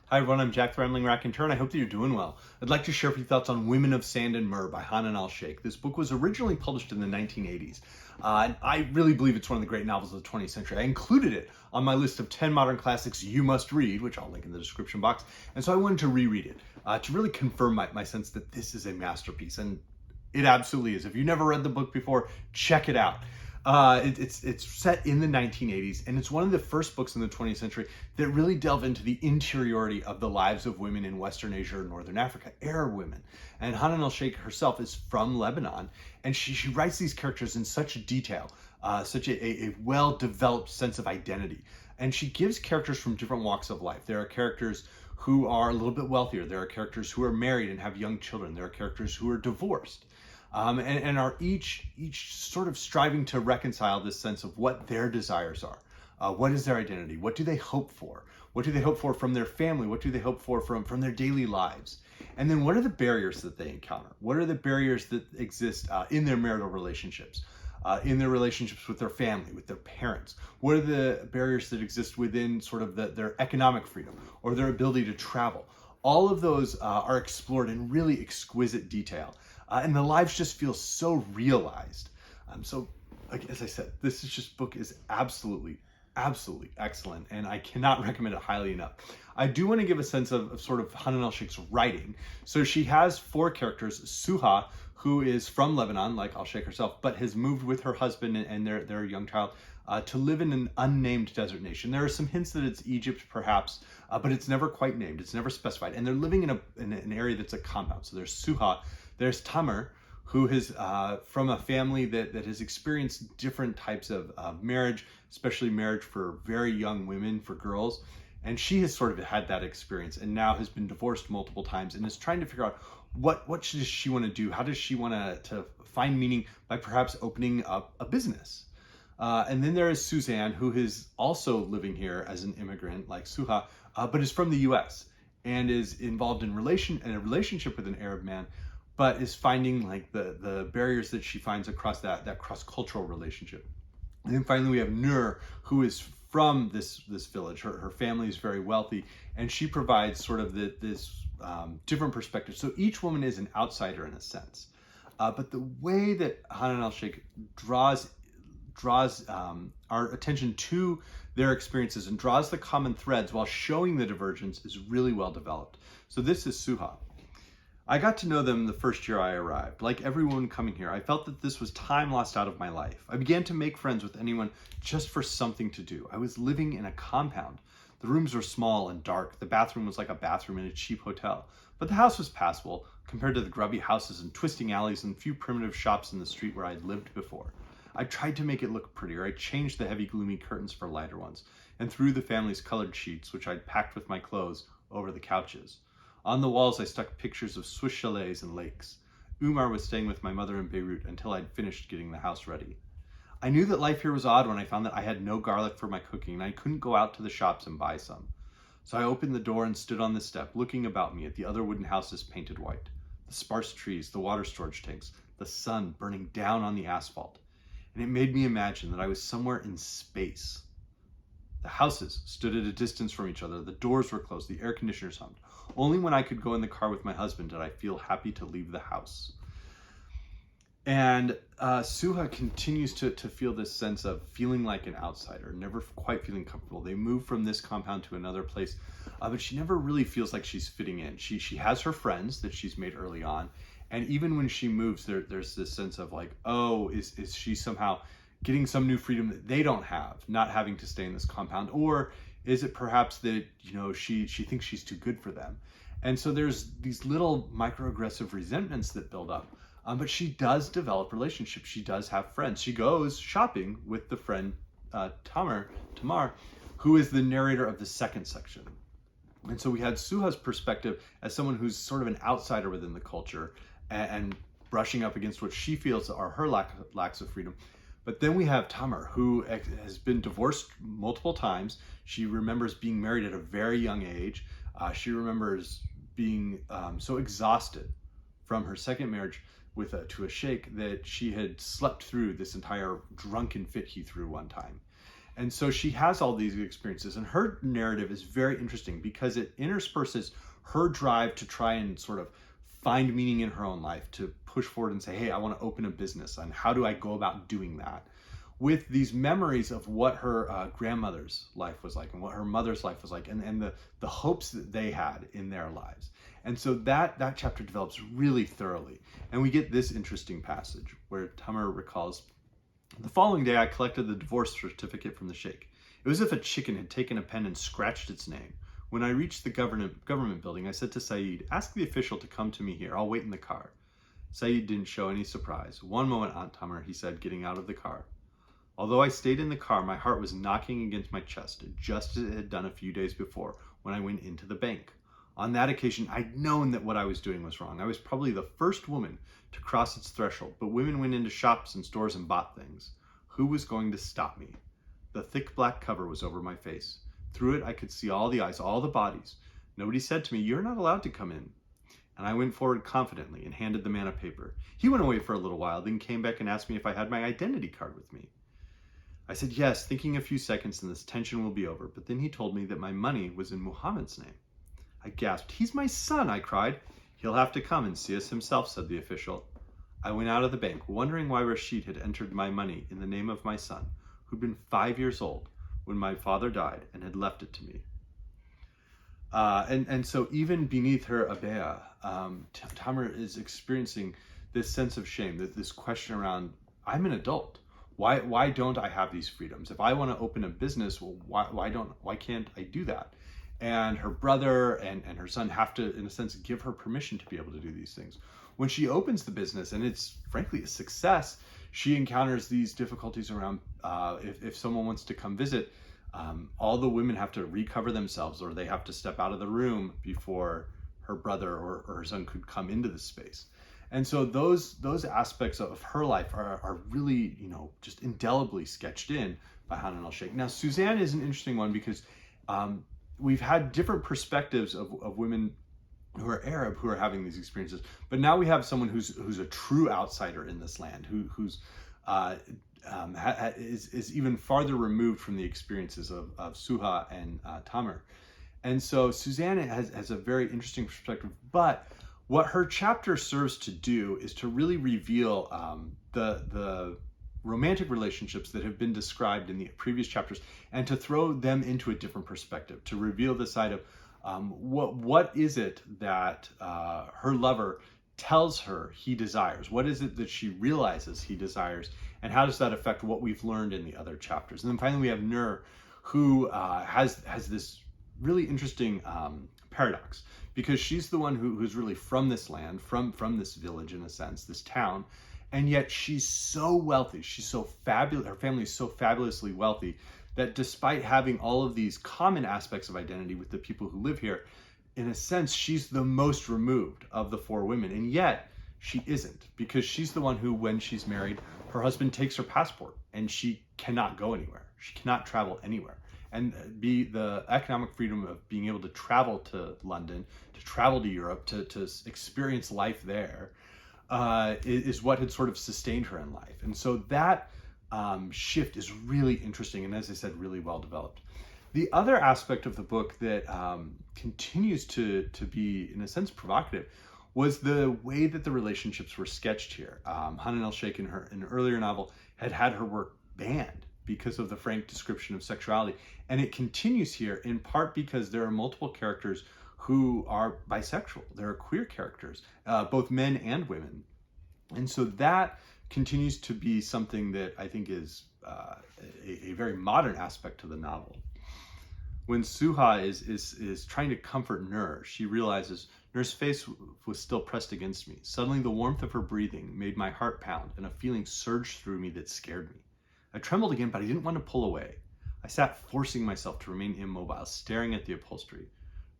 Hi everyone, I'm Jack the Rambling Raconteur, and I hope that you're doing well. I'd like to share a few thoughts on Women of Sand and Myrrh by Hanan Al-Shaykh. This book was originally published in the 1980s, and I really believe it's one of the great novels of the 20th century. I included it on my list of 10 modern classics you must read, which I'll link in the description box, and so I wanted to reread it to really confirm my sense that this is a masterpiece, and it absolutely is. If you've never read the book before, check it out. It's set in the 1980s, and it's one of the first books in the 20th century that really delve into the interiority of the lives of women in Western Asia or Northern Africa, Arab women. And Hanan al-Shaykh herself is from Lebanon, and she writes these characters in such detail, such a well-developed sense of identity. And she gives characters from different walks of life. There are characters who are a little bit wealthier. There are characters who are married and have young children. There are characters who are divorced. And are each sort of striving to reconcile this sense of what their desires are. What is their identity? What do they hope for? What do they hope for from their family? What do they hope for from their daily lives? And then what are the barriers that they encounter? What are the barriers that exist in their marital relationships? In their relationships with their family, with their parents? What are the barriers that exist within sort of their economic freedom or their ability to travel? All of those are explored in really exquisite detail. And the lives just feel so realized. So, like, as I said, this book is absolutely excellent, and I cannot recommend it highly enough. I do want to give a sense of sort of Hanan al-Shaykh's writing. So she has four characters: Suha, who is from Lebanon, like al-Shaykh herself, but has moved with her husband and their young child to live in an unnamed desert nation. There are some hints that it's Egypt, perhaps, but it's never quite named. It's never specified. And they're living in an area that's a compound. So there's Suha, there's Tamar, who is from a family that has experienced different types of marriage, especially marriage for very young women, for girls. And she has sort of had that experience and now has been divorced multiple times and is trying to figure out what does she want to do? How does she want to find meaning by perhaps opening up a business? And then there is Suzanne, who is also living here as an immigrant like Suha, but is from the US and is involved in a relationship with an Arab man, but is finding like the barriers that she finds across that cross-cultural relationship. And then finally we have Myrrh, who is from this village. Her family is very wealthy, and she provides sort of this different perspective. So each woman is an outsider in a sense. But the way that Hanan al-Shaykh draws our attention to their experiences and draws the common threads while showing the divergence is really well developed. So this is Suha. I got to know them the first year I arrived. Like everyone coming here, I felt that this was time lost out of my life. I began to make friends with anyone just for something to do. I was living in a compound. The rooms were small and dark. The bathroom was like a bathroom in a cheap hotel. But the house was passable compared to the grubby houses and twisting alleys and few primitive shops in the street where I'd lived before. I tried to make it look prettier. I changed the heavy, gloomy curtains for lighter ones and threw the family's colored sheets, which I'd packed with my clothes, over the couches. On the walls, I stuck pictures of Swiss chalets and lakes. Umar was staying with my mother in Beirut until I'd finished getting the house ready. I knew that life here was odd when I found that I had no garlic for my cooking and I couldn't go out to the shops and buy some. So I opened the door and stood on the step, looking about me at the other wooden houses painted white, the sparse trees, the water storage tanks, the sun burning down on the asphalt. And it made me imagine that I was somewhere in space. The houses stood at a distance from each other. The doors were closed. The air conditioners hummed. Only when I could go in the car with my husband did I feel happy to leave the house. And Suha continues to feel this sense of feeling like an outsider, never quite feeling comfortable. They move from this compound to another place, but she never really feels like she's fitting in. She has her friends that she's made early on, and even when she moves, there's this sense of like, oh, is she somehow getting some new freedom that they don't have, not having to stay in this compound? Or is it perhaps that, she thinks she's too good for them? And so there's these little microaggressive resentments that build up. But she does develop relationships. She does have friends. She goes shopping with the friend Tamar, who is the narrator of the second section. And so we had Suha's perspective as someone who's sort of an outsider within the culture and brushing up against what she feels are her lacks of freedom. But then we have Tamar, who has been divorced multiple times. She remembers being married at a very young age. She remembers being so exhausted from her second marriage to a sheikh that she had slept through this entire drunken fit he threw one time. And so she has all these experiences, and her narrative is very interesting because it intersperses her drive to try and sort of find meaning in her own life, to push forward and say, hey, I want to open a business, and how do I go about doing that? With these memories of what her grandmother's life was like and what her mother's life was like, and the hopes that they had in their lives. And so that chapter develops really thoroughly. And we get this interesting passage where Tamar recalls, the following day I collected the divorce certificate from the Shaykh. It was as if a chicken had taken a pen and scratched its name. When I reached the government building, I said to Saeed, ask the official to come to me here. I'll wait in the car. Saeed didn't show any surprise. One moment, Aunt Tamar, he said, getting out of the car. Although I stayed in the car, my heart was knocking against my chest, just as it had done a few days before when I went into the bank. On that occasion, I'd known that what I was doing was wrong. I was probably the first woman to cross its threshold, but women went into shops and stores and bought things. Who was going to stop me? The thick black cover was over my face. Through it, I could see all the eyes, all the bodies. Nobody said to me, you're not allowed to come in. And I went forward confidently and handed the man a paper. He went away for a little while, then came back and asked me if I had my identity card with me. I said yes, thinking a few seconds and this tension will be over, but then he told me that my money was in Muhammad's name. I gasped. He's my son, I cried. He'll have to come and see us himself, said the official. I went out of the bank, wondering why Rashid had entered my money in the name of my son, who'd been 5 years old when my father died and had left it to me. And so even beneath her abaya, Tamar is experiencing this sense of shame, this question around, I'm an adult. Why don't I have these freedoms? If I want to open a business, well, why can't I do that? And her brother and her son have to, in a sense, give her permission to be able to do these things. When she opens the business, and it's frankly a success, she encounters these difficulties around if someone wants to come visit, all the women have to recover themselves, or they have to step out of the room before her brother or her son could come into the space. And so those aspects of her life are really, just indelibly sketched in by Hanan Al-Shaykh. Now, Suzanne is an interesting one because we've had different perspectives of women who are Arab who are having these experiences, but now we have someone who's a true outsider in this land, who's is even farther removed from the experiences of Suha and Tamar. And so Suzanne has a very interesting perspective, but what her chapter serves to do is to really reveal the romantic relationships that have been described in the previous chapters, and to throw them into a different perspective, to reveal the side of what is it that her lover tells her he desires? What is it that she realizes he desires? And how does that affect what we've learned in the other chapters? And then finally we have Myrrh, who has this really interesting paradox, because she's the one who's really from this land, from this village in a sense, this town, and yet she's so wealthy, she's so fabulous, her family is so fabulously wealthy, that despite having all of these common aspects of identity with the people who live here, in a sense, she's the most removed of the four women, and yet she isn't, because she's the one who, when she's married, her husband takes her passport, and she cannot go anywhere, she cannot travel anywhere. And the economic freedom of being able to travel to London, to travel to Europe, to experience life there, is what had sort of sustained her in life. And so that shift is really interesting, and as I said, really well developed. The other aspect of the book that continues to be, in a sense, provocative was the way that the relationships were sketched here. Hanan Al-Shaykh in an earlier novel had her work banned because of the frank description of sexuality. And it continues here in part because there are multiple characters who are bisexual. There are queer characters, both men and women. And so that continues to be something that I think is a very modern aspect to the novel. When Suha is trying to comfort Myrrh, she realizes Myrrh's face was still pressed against me. Suddenly the warmth of her breathing made my heart pound, and a feeling surged through me that scared me. I trembled again, but I didn't want to pull away. I sat forcing myself to remain immobile, staring at the upholstery.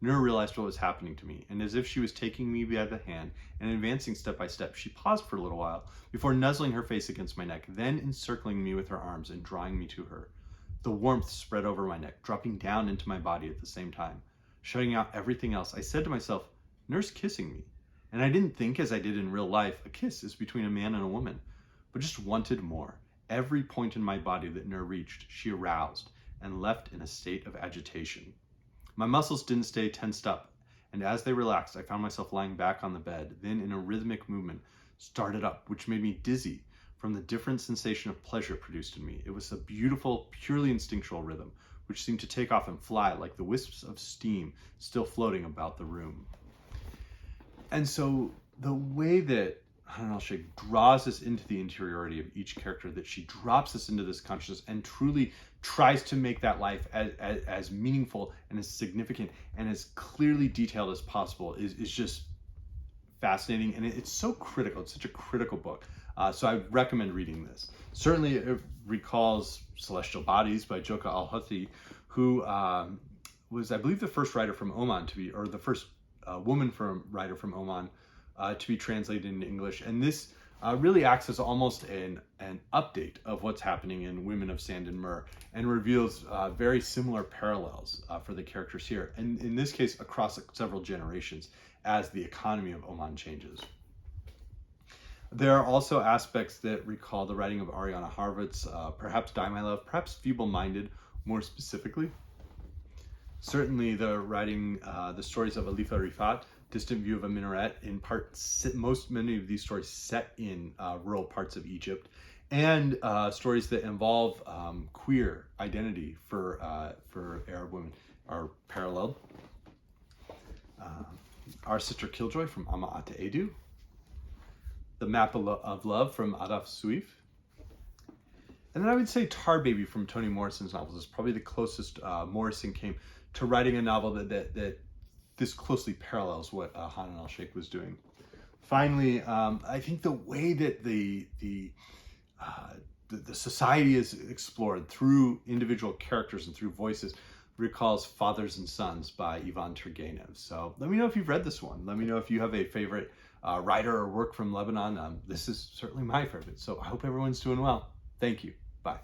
Myrrh realized what was happening to me, and as if she was taking me by the hand and advancing step by step, she paused for a little while before nuzzling her face against my neck, then encircling me with her arms and drawing me to her. The warmth spread over my neck, dropping down into my body at the same time. Shutting out everything else, I said to myself, Myrrh's kissing me. And I didn't think, as I did in real life, a kiss is between a man and a woman, but just wanted more. Every point in my body that Myrrh reached, she aroused and left in a state of agitation. My muscles didn't stay tensed up, and as they relaxed, I found myself lying back on the bed, then in a rhythmic movement, started up, which made me dizzy from the different sensation of pleasure it produced in me. It was a beautiful, purely instinctual rhythm, which seemed to take off and fly like the wisps of steam still floating about the room. And so the way that Hanan Al-Shaykh draws us into the interiority of each character, that she drops us into this consciousness and truly tries to make that life as meaningful and as significant and as clearly detailed as possible is just fascinating. And it's so critical. It's such a critical book. So I recommend reading this. Certainly it recalls Celestial Bodies by Jokha Alharthi, who was, I believe, the first writer from Oman to be, or the first woman writer from Oman to be translated into English. And this really acts as almost an update of what's happening in Women of Sand and Myrrh, and reveals very similar parallels for the characters here. And in this case, across several generations as the economy of Oman changes. There are also aspects that recall the writing of Ariana Harwicz, perhaps Die My Love, perhaps Feebleminded more specifically. Certainly the writing, the stories of Alifa Rifat, Distant View of a Minaret, in part, many of these stories set in rural parts of Egypt, and stories that involve queer identity for Arab women are paralleled. Our Sister Killjoy from Ama Ata Edu, The Map of Love from Ahdaf Soueif, and then I would say Tar Baby from Toni Morrison's novels is probably the closest Morrison came to writing a novel that this closely parallels what Hanan Al-Shaykh was doing. Finally, I think the way that the society is explored through individual characters and through voices recalls Fathers and Sons by Ivan Turgenev. So let me know if you've read this one. Let me know if you have a favorite writer or work from Lebanon. This is certainly my favorite. So I hope everyone's doing well. Thank you. Bye.